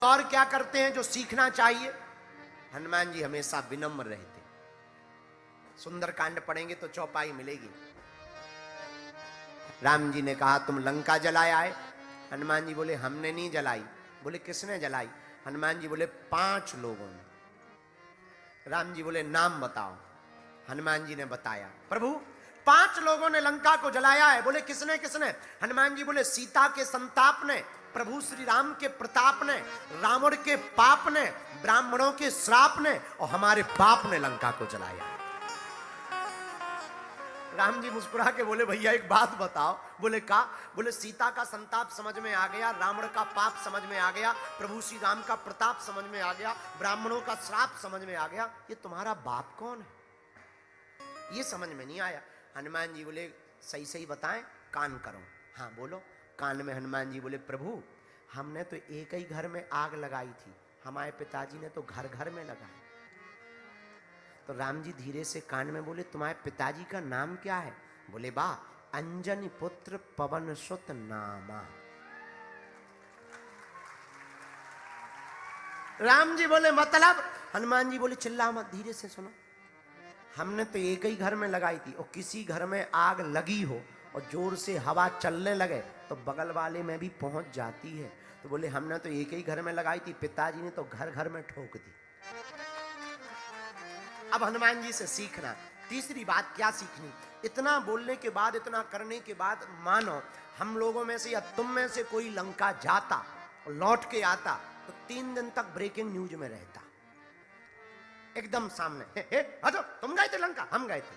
और क्या करते हैं जो सीखना चाहिए? हनुमान जी हमेशा विनम्र रहते। सुंदरकांड पढ़ेंगे तो चौपाई मिलेगी। राम जी ने कहा तुम लंका जलाया है? हनुमान जी बोले हमने नहीं जलाई। बोले किसने जलाई? हनुमान जी बोले 5 लोगों ने। राम जी बोले नाम बताओ। हनुमान जी ने बताया। प्रभु 5 लोगों ने लंका को जलाया है। बोले किसने किसने? हनुमान जी बोले सीता के संताप ने, प्रभु श्री राम के प्रताप ने, रावण के पाप ने, ब्राह्मणों के श्राप ने और हमारे बाप ने लंका को जलाया। राम जी मुस्कुरा के बोले भैया एक बात बताओ। बोले का? बोले सीता का संताप समझ में आ गया, रावण का पाप समझ में आ गया, प्रभु श्री राम का प्रताप समझ में आ गया, ब्राह्मणों का श्राप समझ में आ गया, ये तुम्हारा बाप कौन है ये समझ में नहीं आया। हनुमान जी बोले सही सही बताएं, कान करो। हाँ बोलो। कान में हनुमान जी बोले प्रभु हमने तो एक ही घर में आग लगाई थी, हमारे पिताजी ने तो घर घर में लगाई। तो राम जी धीरे से कान में बोले तुम्हारे पिताजी का नाम क्या है? बोले बा अंजनी पुत्र पवन सुत नामा। राम जी बोले मतलब? हनुमान जी बोले चिल्ला मत, धीरे से सुनो। हमने तो एक ही घर में लगाई थी और किसी घर में आग लगी हो और जोर से हवा चलने लगे तो बगल वाले में भी पहुंच जाती है। तो बोले हमने तो एक ही घर में लगाई थी, पिताजी ने तो घर घर में ठोक दी। अब हनुमान जी से सीखना। तीसरी बात क्या सीखनी? इतना बोलने के बाद, इतना करने के बाद, मानो हम लोगों में से या तुम में से कोई लंका जाता और लौट के आता तो 3 दिन तक ब्रेकिंग न्यूज में रहता, एकदम सामने। हटो, तुम गए थे लंका? हम गए थे।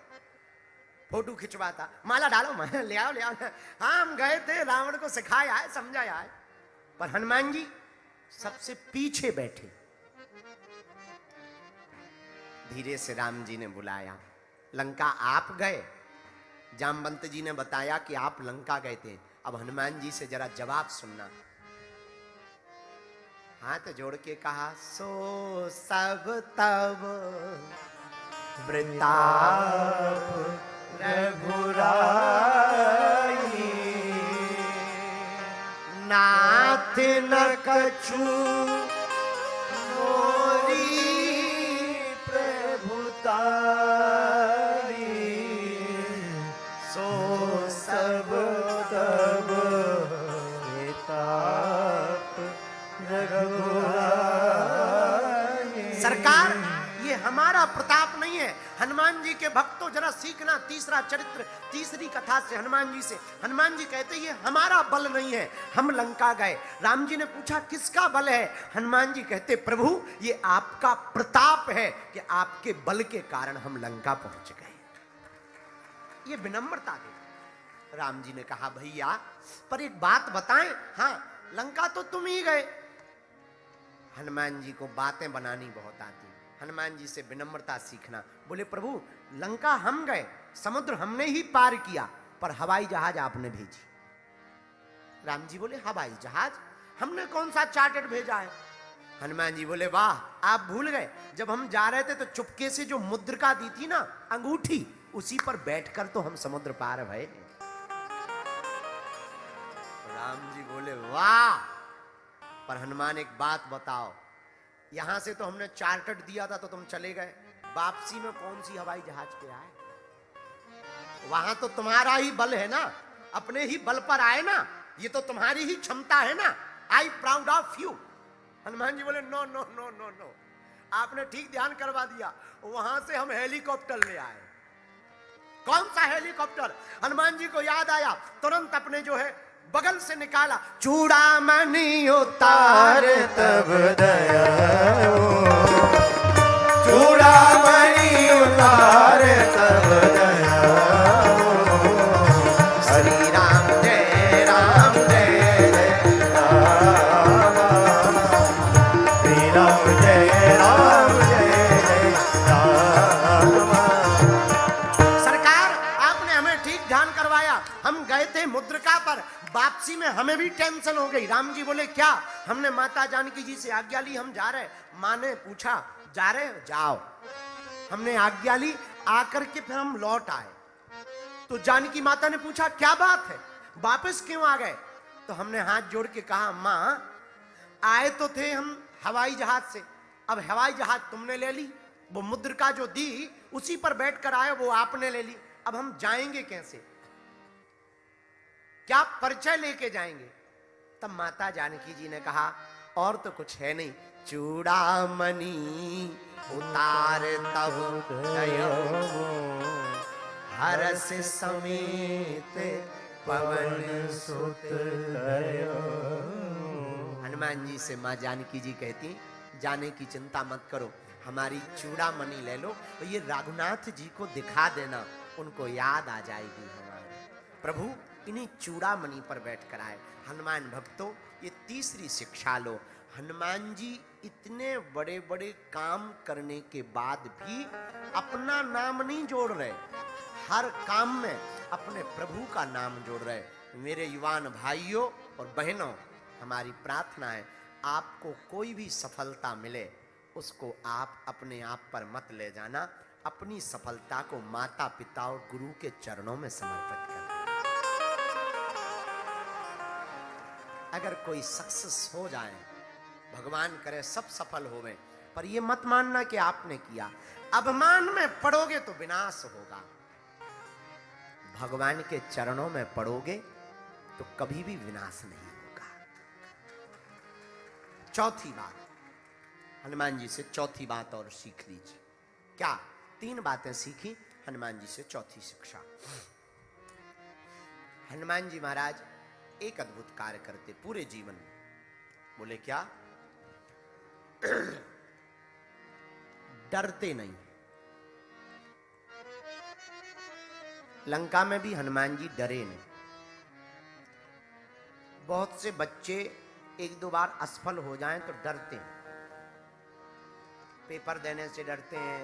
फोटो खिंचवाता, माला डालो, ले आओ ले आओ। हाँ हम गए थे, रावण को सिखाया है, समझाया है। पर हनुमान जी सबसे पीछे बैठे। धीरे से राम जी ने बुलाया। लंका आप गए? जामवंत जी ने बताया कि आप लंका गए थे। अब हनुमान जी से जरा जवाब सुनना। हाथ जोड़ के कहा सो सब तब वृताप रघुराई, नाथ न कछु मोरी प्रभुताई, सो सब तब वृताप रघुराई। सरकार ये हमारा प्रताप नहीं है। हनुमान जी के भक्तों जरा सीखना तीसरा चरित्र, तीसरी कथा से हनुमान जी से। हनुमान जी कहते ये हमारा बल नहीं है, हम लंका गए। राम जी ने पूछा किसका बल है? हनुमान जी कहते प्रभु ये आपका प्रताप है कि आपके बल के कारण हम लंका पहुंच गए। ये विनम्रता दे। राम जी ने कहा भैया पर एक बात बताएं। हाँ लंका तो तुम ही गए। हनुमान जी को बातें बनानी बहुत आती। हनुमान जी से विनम्रता सीखना। बोले प्रभु लंका हम गए, समुद्र हमने ही पार किया, पर हवाई जहाज आपने भेजी। राम जी बोले हवाई जहाज? हमने कौन सा चार्टर्ड भेजा है? हनुमान जी बोले वाह आप भूल गए, जब हम जा रहे थे तो चुपके से जो मुद्रिका दी थी ना अंगूठी, उसी पर बैठकर तो हम समुद्र पार भये। राम जी बोले वाह। पर हनुमान एक बात बताओ, यहां से तो हमने चार्टर्ड दिया था तो तुम चले गए, वापसी में कौन सी हवाई जहाज पे आए? वहां तो तुम्हारा ही बल है ना, अपने ही बल पर आए ना, ये तो तुम्हारी ही क्षमता है ना। I proud of you. Hanuman ji बोले no no no no no, आपने ठीक ध्यान करवा दिया। वहां से हम हेलीकॉप्टर ले आए। कौन सा हेलीकॉप्टर? हनुमान जी को याद आया, तुरंत अपने जो है बगल से निकाला, चूड़ामणि उतार तब दया, चूड़ामणि उतार तब दया, श्री राम जय राम जय जय राम, श्री राम जय राम जय जय राम। सरकार आपने हमें ठीक ध्यान करवाया, हम गए थे मुद्रिका पर, वापसी में हमें भी टेंशन हो गई। राम जी बोले क्या? हमने माता जानकी जी से आज्ञा ली, हम जा रहे। माँ ने पूछा जा रहे? जाओ। हमने आज्ञा ली, आकर के फिर हम लौट आए। तो जानकी माता ने पूछा क्या बात है, वापस क्यों आ गए? तो हमने हाथ जोड़ के कहा माँ आए तो थे हम हवाई जहाज से, अब हवाई जहाज तुमने ले ली, वो मुद्रिका जो दी उसी पर बैठकर आए वो आपने ले ली, अब हम जाएंगे कैसे, क्या परिचय लेके जाएंगे। तब माता जानकी जी ने कहा और तो कुछ है नहीं, चूड़ामणि उतार तब गयो, हरस समेत पवन सुत गयो। हनुमान जी से मां जानकी जी कहती जाने की चिंता मत करो, हमारी चूड़ामणि ले लो और ये रघुनाथ जी को दिखा देना, उनको याद आ जाएगी हमारी। प्रभु इन्हीं चूड़ामणि पर बैठकर आए। हनुमान भक्तों ये तीसरी शिक्षा लो, हनुमान जी इतने बड़े बड़े काम करने के बाद भी अपना नाम नहीं जोड़ रहे, हर काम में अपने प्रभु का नाम जोड़ रहे। मेरे युवान भाइयों और बहनों, हमारी प्रार्थना है आपको कोई भी सफलता मिले उसको आप अपने आप पर मत ले जाना, अपनी सफलता को माता पिता और गुरु के चरणों में समर्पित करना। अगर कोई सक्सेस हो जाए, भगवान करे सब सफल होवे, पर ये मत मानना कि आपने किया, अभिमान में पड़ोगे तो विनाश होगा। भगवान के चरणों में पड़ोगे तो कभी भी विनाश नहीं होगा। चौथी बात, हनुमान जी से चौथी बात और सीख लीजिए। क्या? 3 बातें सीखी हनुमान जी से। चौथी शिक्षा, हनुमान जी महाराज एक अद्भुत कार्य करते पूरे जीवन में। बोले क्या? डरते नहीं। लंका में भी हनुमान जी डरे नहीं। बहुत से बच्चे 1-2 बार असफल हो जाएं तो डरते हैं, पेपर देने से डरते हैं,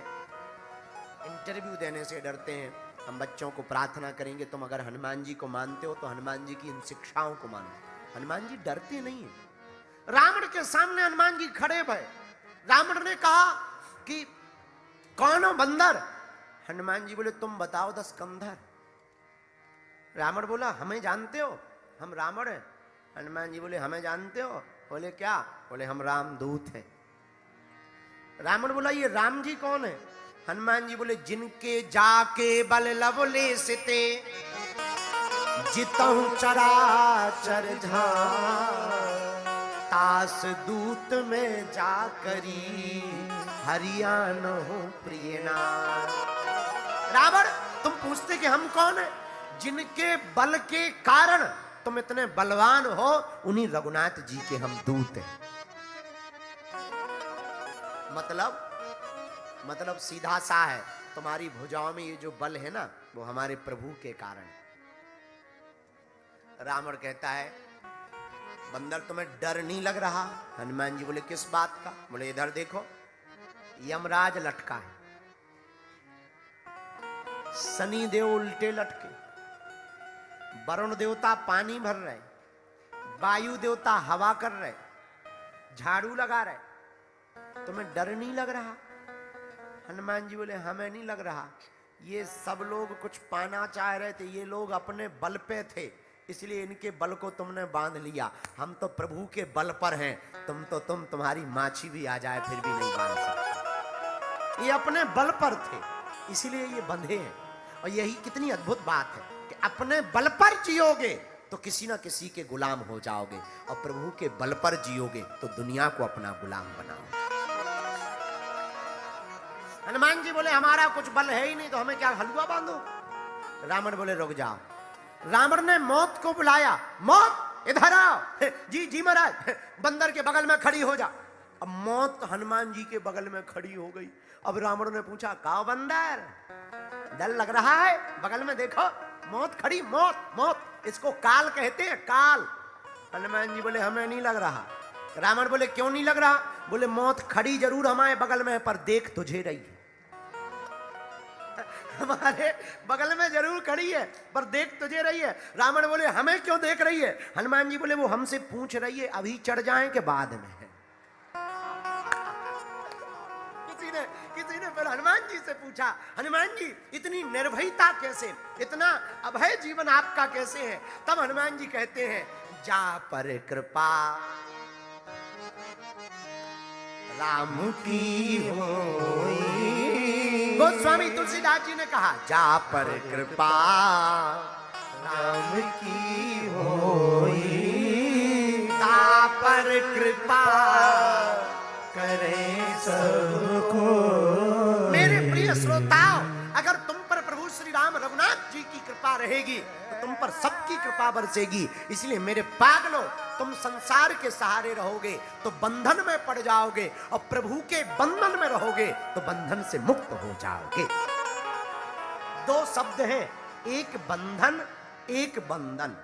इंटरव्यू देने से डरते हैं। हम बच्चों को प्रार्थना करेंगे तुम अगर हनुमान जी को मानते हो तो हनुमान जी की इन शिक्षाओं को मानो। हनुमान जी डरते नहीं है। रावण के सामने हनुमान जी खड़े भय, रावण ने कहा कि कौन हो बंदर? हनुमान जी बोले तुम बताओ 10 कंधर। रावण बोला हमें जानते हो, हम रावण हैं। हनुमान जी बोले हमें जानते हो? बोले क्या? बोले हम राम दूत हैं। रावण बोला ये राम जी कौन है? हनुमान जी बोले जिनके जाके बल लवलेसिते जितहु चराचर तास दूत में जाकरी हरियाण हो प्रियना। रावण तुम पूछते कि हम कौन है? जिनके बल के कारण तुम इतने बलवान हो, उन्हीं रघुनाथ जी के हम दूत हैं। मतलब सीधा सा है, तुम्हारी भुजाओं में ये जो बल है ना वो हमारे प्रभु के कारण। रावण कहता है बंदर तुम्हें डर नहीं लग रहा? हनुमान जी बोले किस बात का? बोले इधर देखो, यमराज लटका है, शनि देव उल्टे लटके, वरुण देवता पानी भर रहे, वायु देवता हवा कर रहे, झाड़ू लगा रहे, तुम्हें डर नहीं लग रहा? हनुमान जी बोले हमें नहीं लग रहा, ये सब लोग कुछ पाना चाह रहे थे, ये लोग अपने बल पे थे, इसलिए इनके बल को तुमने बांध लिया। हम तो प्रभु के बल पर हैं, तुम्हारी माछी भी आ जाए फिर भी नहीं बांध सकते। ये अपने बल पर थे इसलिए ये बंधे हैं। और यही कितनी अद्भुत बात है कि अपने बल पर जियोगे तो किसी ना किसी के गुलाम हो जाओगे, और प्रभु के बल पर जियोगे तो दुनिया को अपना गुलाम बनाओगे। हनुमान जी बोले हमारा कुछ बल है ही नहीं तो हमें क्या हलवा बांधो? रावण बोले रुक जाओ। रावण ने मौत को बुलाया, मौत इधर आओ। जी जी महाराज, बंदर के बगल में खड़ी हो जा। अब मौत हनुमान जी के बगल में खड़ी हो गई। अब रावण ने पूछा का बंदर डर लग रहा है? बगल में देखो मौत खड़ी, मौत इसको काल कहते हैं, काल। हनुमान जी बोले हमें नहीं लग रहा। रावण बोले क्यों नहीं लग रहा? बोले मौत खड़ी जरूर हमारे बगल में है पर देख तुझे रही है। हमारे बगल में जरूर खड़ी है पर देख तुझे रही है। रावण बोले हमें क्यों देख रही है? हनुमान जी बोले वो हमसे पूछ रही है अभी चढ़ जाएं के बाद में है। किसी ने फिर हनुमान जी से पूछा, हनुमान जी इतनी निर्भयता कैसे, इतना अभय जीवन आपका कैसे है? तब हनुमान जी कहते हैं जा पर कृपा राम की होई। गोस्वामी तुलसीदास जी ने कहा, जा पर कृपा राम की होई, ता पर कृपा करे सबको। मेरे प्रिय श्रोताओ, अगर तुम पर प्रभु श्री राम रघुनाथ जी की कृपा रहेगी तो तुम पर सबकी कृपा बरसेगी। इसलिए मेरे पागलों, तुम संसार के सहारे रहोगे तो बंधन में पड़ जाओगे, और प्रभु के बंधन में रहोगे तो बंधन से मुक्त हो जाओगे। दो शब्द हैं, एक बंधन एक बंधन।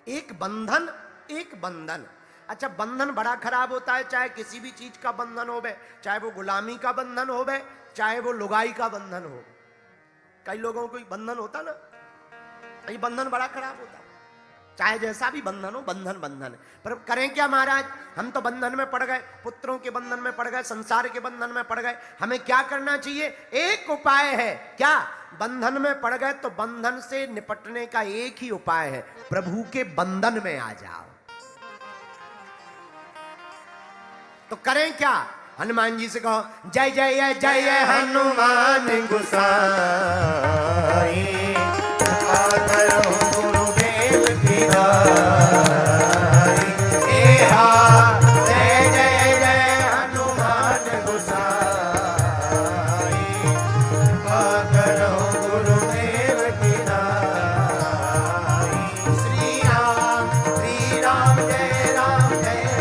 एक बंधन एक बंधन। अच्छा, बंधन बड़ा खराब होता है, चाहे किसी भी चीज का बंधन हो बे, चाहे वो गुलामी का बंधन हो बे, चाहे वो लुगाई का बंधन हो। कई लोगों को बंधन होता ना, ये बंधन बड़ा खराब होता है। चाहे जैसा भी बंधन हो, बंधन बंधन है। पर करें क्या महाराज, हम तो बंधन में पड़ गए, पुत्रों के बंधन में पड़ गए, संसार के बंधन में पड़ गए। हमें क्या करना चाहिए? एक उपाय है। क्या? बंधन में पड़ गए तो बंधन से निपटने का एक ही उपाय है, प्रभु के बंधन में आ जाओ। तो करें क्या? हनुमान जी से कहो, जय जय जय हनुमान गोसाई, गुरुदेव की नाई। जय जय जय हनुमान गोसाई, गुरुदेव की नाई। श्री राम जय राम जय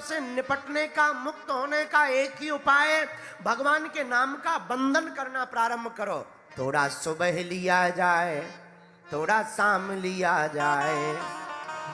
से निपटने का, मुक्त होने का एक ही उपाय है, भगवान के नाम का बंधन करना प्रारंभ करो। थोड़ा सुबह लिया जाए, थोड़ा शाम लिया जाए,